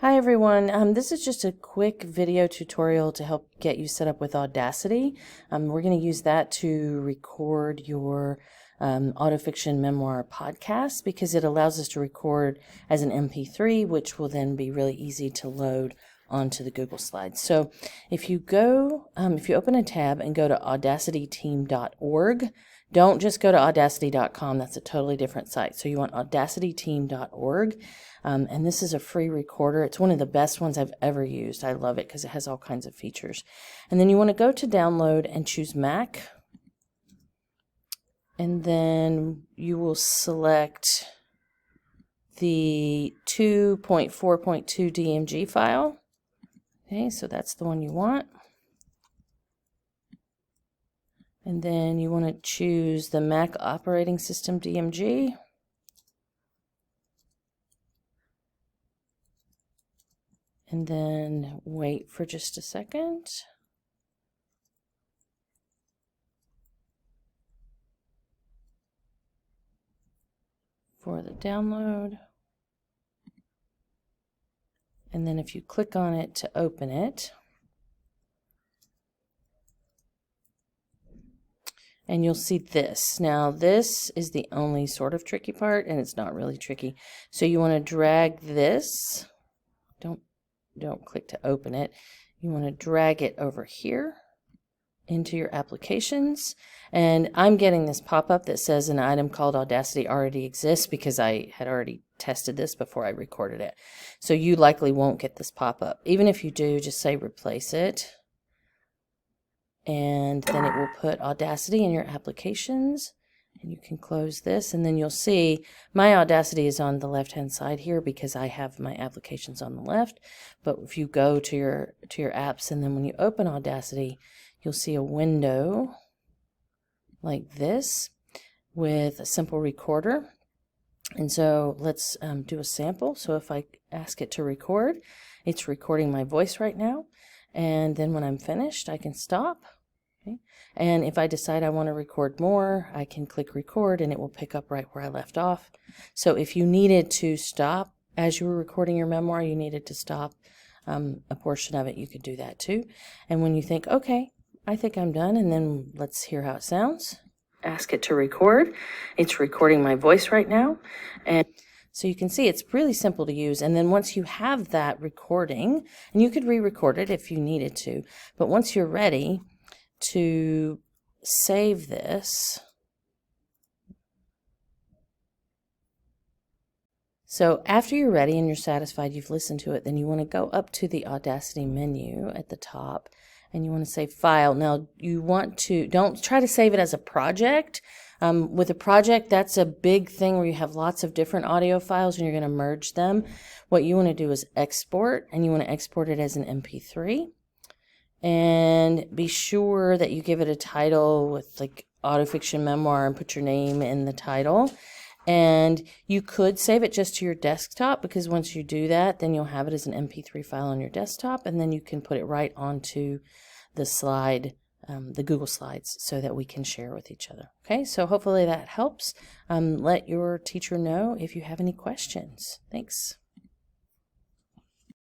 Hi everyone, this is just a quick video tutorial to help get you set up with Audacity. We're going to use that to record your autofiction memoir podcast because it allows us to record as an MP3, which will then be really easy to load onto the Google Slides. So if you go, if you open a tab and go to audacityteam.org, don't just go to audacity.com. That's a totally different site. So you want audacityteam.org. And this is a free recorder. It's one of the best ones I've ever used. I love it because it has all kinds of features. And then you want to go to download and choose Mac. And then you will select the 2.4.2 DMG file. Okay, so that's the one you want. And then you want to choose the Mac operating system DMG. And then wait for just a second. For the download. And then if you click on it to open it, and you'll see this. Now this is the only sort of tricky part, and it's not really tricky. So you want to drag this. Don't click to open it. You want to drag it over here into your applications. And I'm getting this pop-up that says an item called Audacity already exists because I had already tested this before I recorded it. So you likely won't get this pop-up. Even if you do, just say replace it. And then it will put Audacity in your applications. And you can close this, and then you'll see my Audacity is on the left-hand side here because I have my applications on the left. But if you go to your apps, and then when you open Audacity, you'll see a window like this with a simple recorder. And so let's do a sample. So if I ask it to record, it's recording my voice right now. And then when I'm finished, I can stop. Okay. And if I decide I want to record more, I can click record and it will pick up right where I left off. So if you needed to stop as you were recording your memoir, you needed to stop a portion of it, you could do that too. And when you think, okay, I think I'm done, and then let's hear how it sounds. Ask it to record. It's recording my voice right now. And so you can see it's really simple to use. And then once you have that recording, and you could re-record it if you needed to, but once you're ready to save this. So after you're ready and you're satisfied, you've listened to it, then you want to go up to the Audacity menu at the top and you want to save file. Now you want to, don't try to save it as a project. With a project, that's a big thing where you have lots of different audio files and you're going to merge them. What you want to do is export, and you want to export it as an MP3. And be sure that you give it a title with like autofiction memoir and put your name in the title. And you could save it just to your desktop, because once you do that, then you'll have it as an MP3 file on your desktop, and then you can put it right onto the slide, the Google Slides, so that we can share with each other. Okay, so hopefully that helps. Let your teacher know if you have any questions. Thanks.